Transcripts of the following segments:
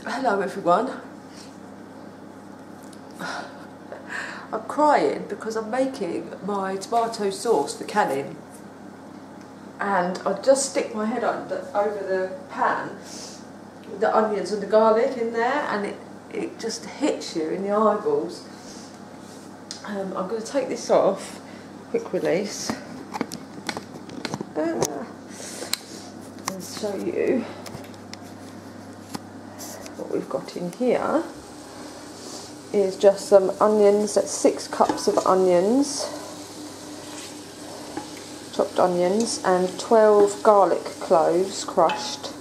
Hello everyone. I'm crying because I'm making my tomato sauce for canning, and I just stick my head over the pan with the onions and the garlic in there, and it just hits you in the eyeballs. I'm going to take this off, quick release, and show you what we've got in here. Is just some onions. That's 6 cups of onions, chopped onions, and 12 garlic cloves crushed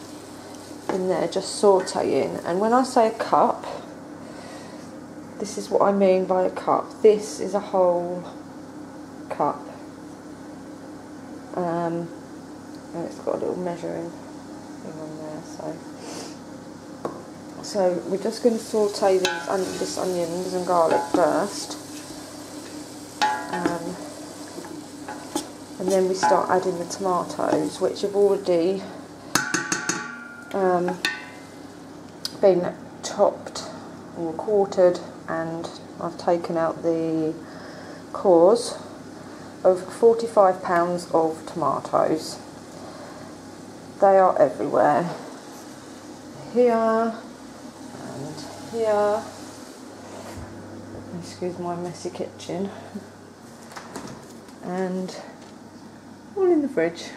in there, just sautéing. And when I say a cup, this is what I mean by a cup. This is a whole cup, and it's got a little measuring thing on there. So we're just going to saute these onions and garlic first, and then we start adding the tomatoes, which have already been chopped or quartered, and I've taken out the cores of 45 pounds of tomatoes. They are everywhere. Here. And here, excuse my messy kitchen, and all in the fridge.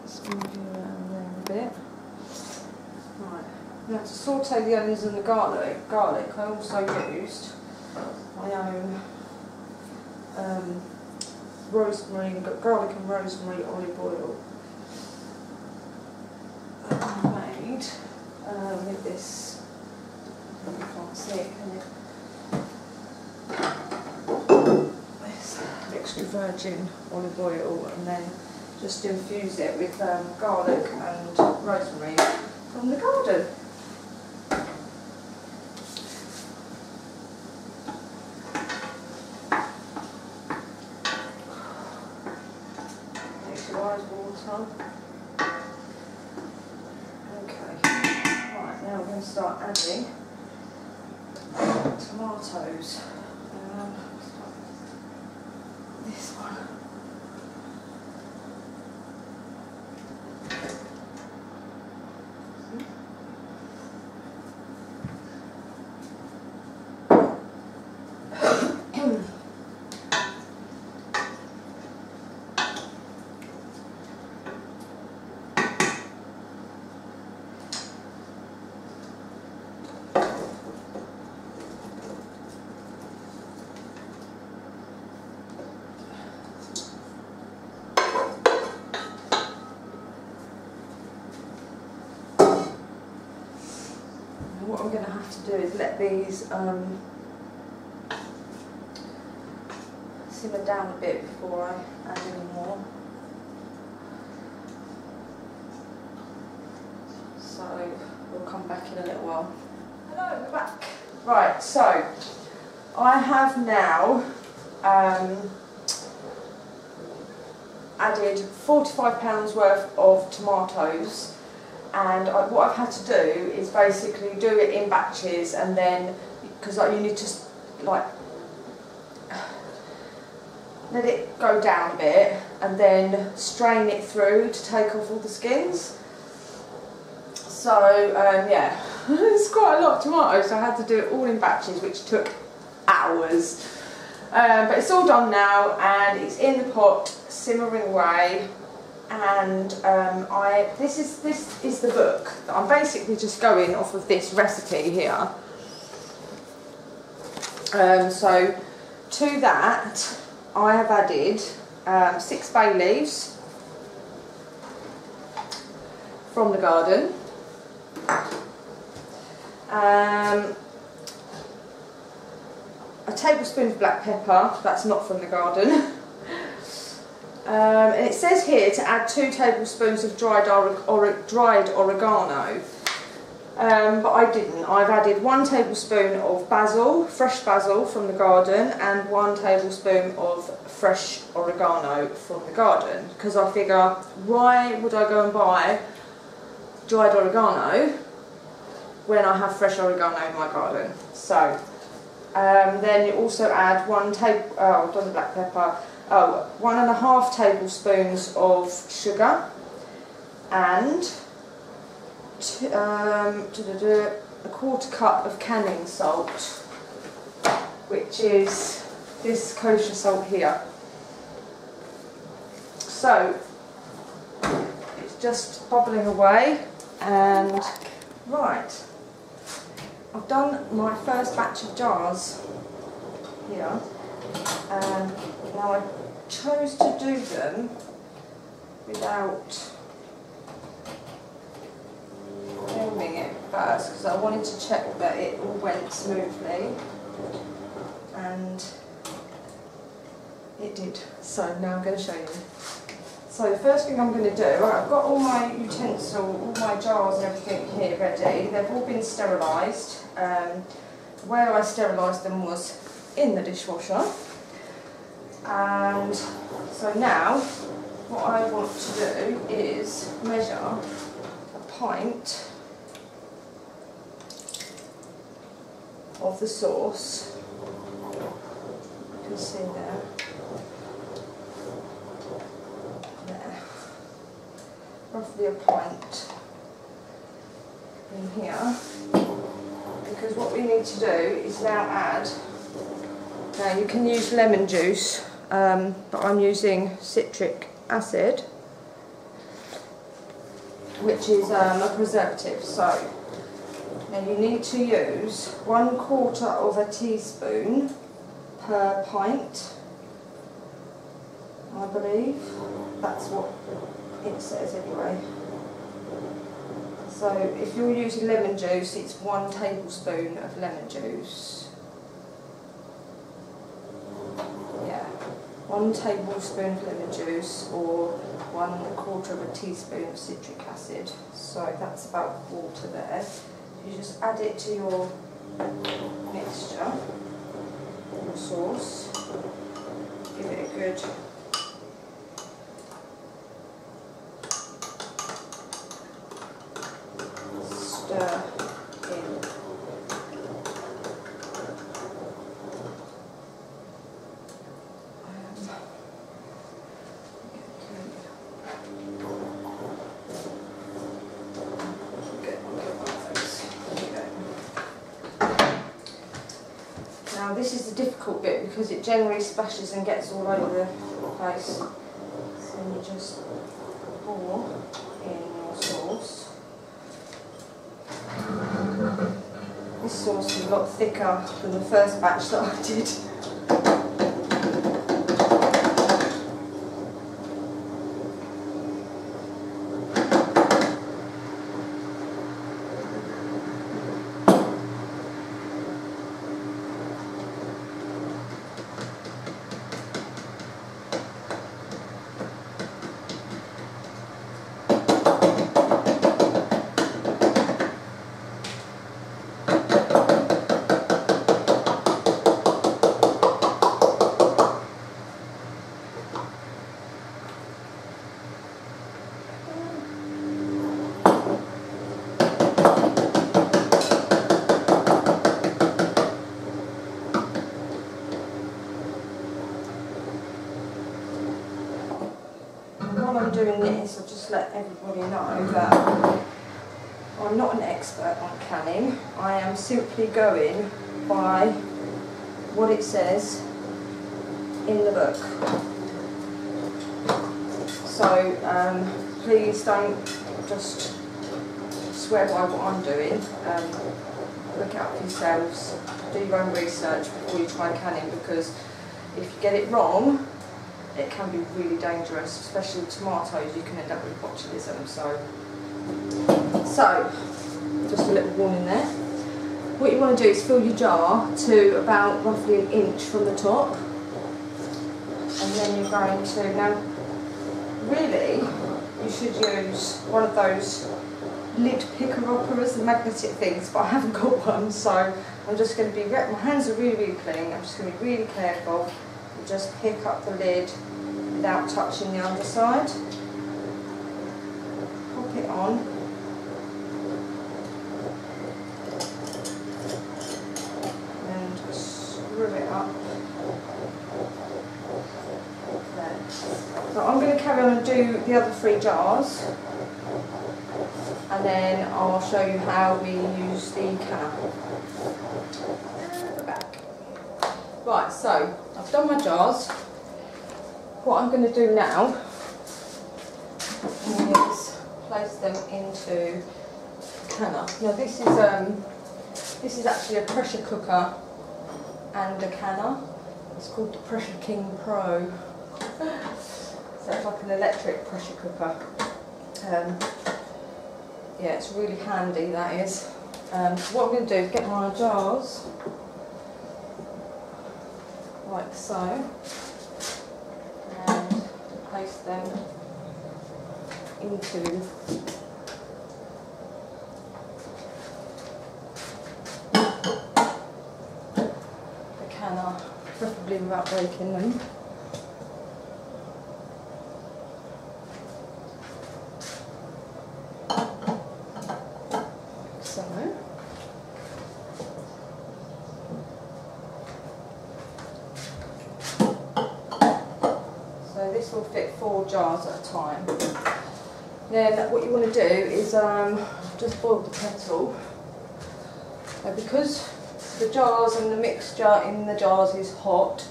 Let's move you around there a bit. Right, now to saute the onions and the garlic, I also used my own rosemary, garlic and rosemary olive oil that I made with this, you can't see it, can you? This extra virgin olive oil, and then just infuse it with garlic and rosemary from the garden. Water. Okay, right, now we're going to start adding tomatoes. This one. What I'm going to have to do is let these simmer down a bit before I add any more. So we'll come back in a little while. Hello, we're back. Right, so I have now added 45 pounds worth of tomatoes. And what I've had to do is basically do it in batches, and then, because you need to like let it go down a bit and then strain it through to take off all the skins. So yeah, it's quite a lot of tomatoes, so I had to do it all in batches, which took hours. But it's all done now, and it's in the pot simmering away. And this is the book. I'm basically just going off of this recipe here. So to that I have added 6 bay leaves from the garden, a tablespoon of black pepper, that's not from the garden. And it says here to add 2 tablespoons of dried oregano. but I didn't. I've added 1 tablespoon of basil, fresh basil from the garden, and 1 tablespoon of fresh oregano from the garden, because I figure, why would I go and buy dried oregano when I have fresh oregano in my garden? So then you also add 1.5 tablespoons of sugar and a 1/4 cup of canning salt, which is this kosher salt here. So it's just bubbling away, and right, I've done my first batch of jars here, and now I chose to do them without filming it first, because I wanted to check that it all went smoothly, and it did. So now I'm going to show you. So the first thing I'm going to do, I've got all my utensils, all my jars and everything here ready. They've all been sterilised. The way I sterilised them was in the dishwasher. And so now what I want to do is measure a pint of the sauce. You can see there. There. Roughly a pint in here. Because what we need to do is now add, now you can use lemon juice, but I'm using citric acid, which is a preservative. So now you need to use 1/4 teaspoon per pint, I believe. That's what it says anyway. So if you're using lemon juice, it's 1 tablespoon of lemon juice. Yeah, 1 tablespoon of lemon juice, or 1/4 teaspoon of citric acid. So that's about 1/4 there. You just add it to your mixture, your sauce. Give it a good stir in. Now this is the difficult bit, because it generally splashes and gets all over the place. So you just pour in your sauce. This sauce is a lot thicker than the first batch that I did. While I'm doing this, I'll just let everybody know that I'm not an expert on canning. I am simply going by what it says in the book. So please don't just swear by what I'm doing. Look out for yourselves, do your own research before you try canning, because if you get it wrong, it can be really dangerous, especially with tomatoes. You can end up with botulism. So just a little warning there. What you want to do is fill your jar to about roughly 1 inch from the top, and then you're going to, now really you should use one of those lid picker-uppers, the magnetic things, but I haven't got one, so I'm just going to be, my hands are really, really clean, I'm just going to be really careful and just pick up the lid without touching the underside. Pop it on. And screw it up. There. So I'm going to carry on and do the other 3 jars. And then I'll show you how we use the canner. And back. Right, so I've done my jars. What I'm going to do now is place them into the canner. Now this is actually a pressure cooker and a canner. It's called the Pressure King Pro. So it's like an electric pressure cooker. Yeah, it's really handy, that is. So what I'm going to do is get my jars, like so, and place them into the canner, preferably without breaking them. So this will fit 4 jars at a time. Then what you want to do is just boil the kettle. Because the jars and the mixture in the jars is hot,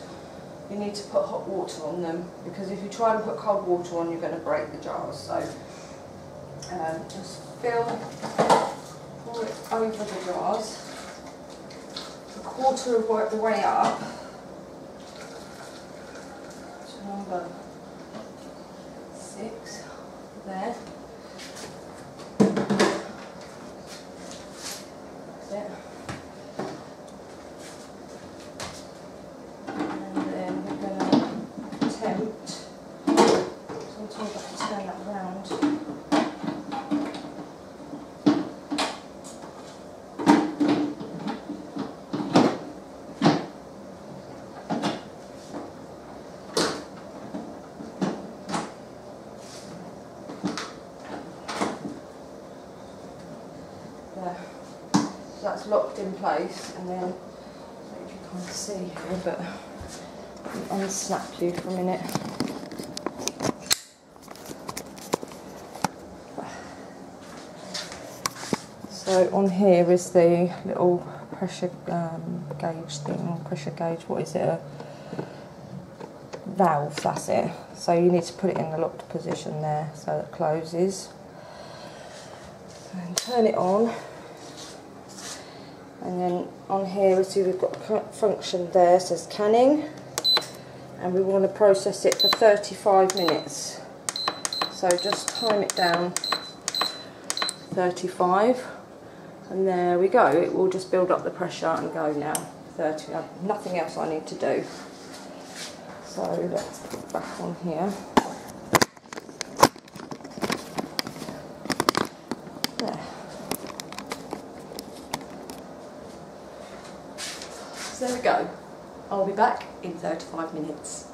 you need to put hot water on them, because if you try and put cold water on, you're going to break the jars. So just pour it over the jars, a quarter of the way up to number 6 there. That's it. And then we're going to attempt, sometimes I have to turn that round. So that's locked in place, and then, I don't know if you can't see here, but I'll unsnap you for a minute. So on here is the little pressure gauge thing, pressure gauge, what is it, a valve, that's it. So you need to put it in the locked position there, so it closes. And turn it on. And then on here, we see we've got a function there, says canning, and we want to process it for 35 minutes. So just time it down 35, and there we go. It will just build up the pressure and go now. 30. Nothing else I need to do. So let's put it back on here. There. So there we go. I'll be back in 35 minutes.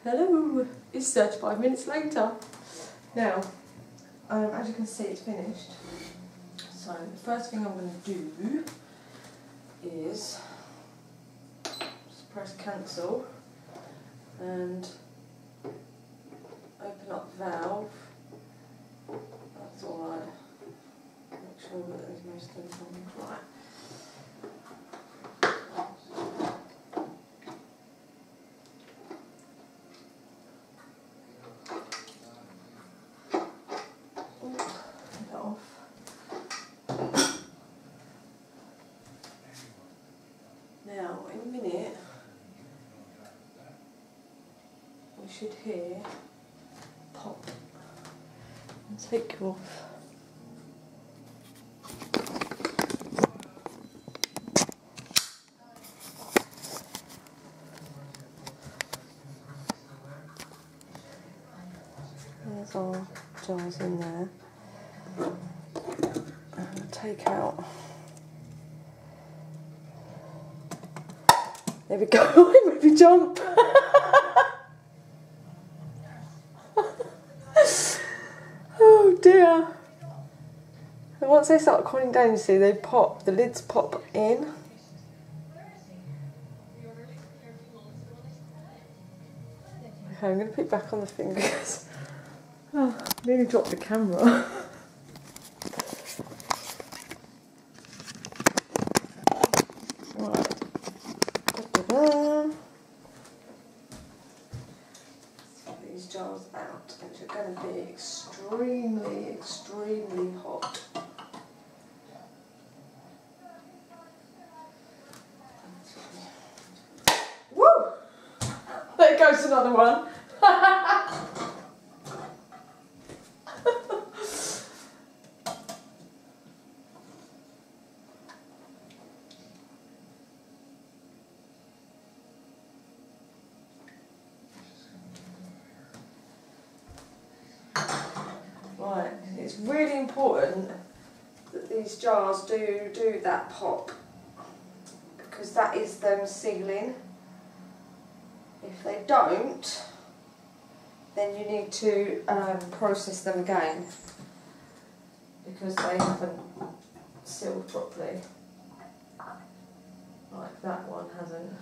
Hello, it's 35 minutes later. Now, as you can see, it's finished. So the first thing I'm going to do is just press cancel and open up the valve. That's alright. Make sure that there's no stuff on the right. Now, in a minute, we should hear pop and take you off. There's our jars in there. And take out. There we go. Maybe jump. Oh dear. And once they start cooling down, you see, they pop. The lids pop in. Okay, I'm going to put it back on the fingers. Oh, I nearly dropped the camera. Right. Da-da-da. Get these jars out, which are going to be extremely, extremely hot. Woo! There goes another one. Right, it's really important that these jars do that pop, because that is them sealing. If they don't, then you need to process them again, because they haven't sealed properly. Like that one hasn't.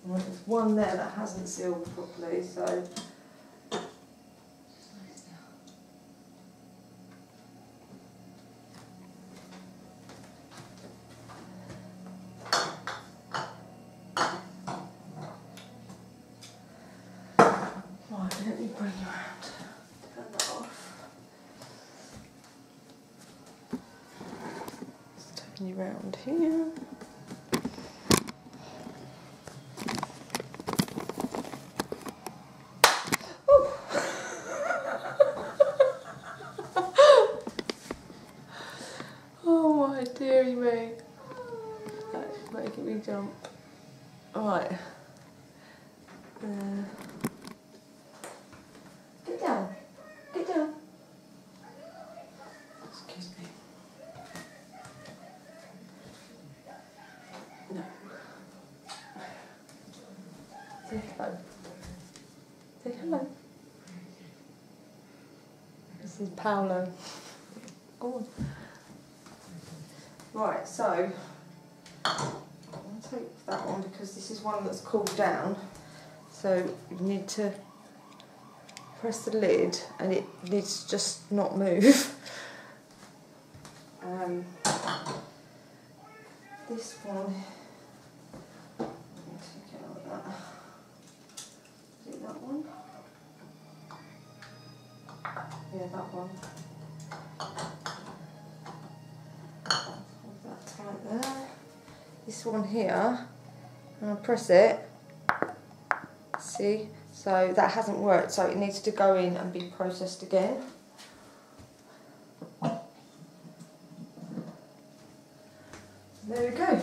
Well, there's one there that hasn't sealed properly, so let me bring you around. Turn that off. Just turn you round here. Oh! Oh my dearie me. That's making me jump. Alright. Get down. Get down. Excuse me. No. Say hello. Say hello. This is Paolo. Go on. Right, so I'll take that one because this is one that's cooled down. So you need to press the lid and it needs to just not move. This one, let me take it out of that. Is it that one? Yeah, that one. Hold that tight there. This one here, and I'll press it. See? So that hasn't worked, so it needs to go in and be processed again. There we go.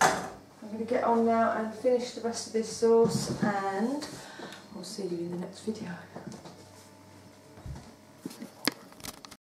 I'm going to get on now and finish the rest of this sauce, and I'll see you in the next video.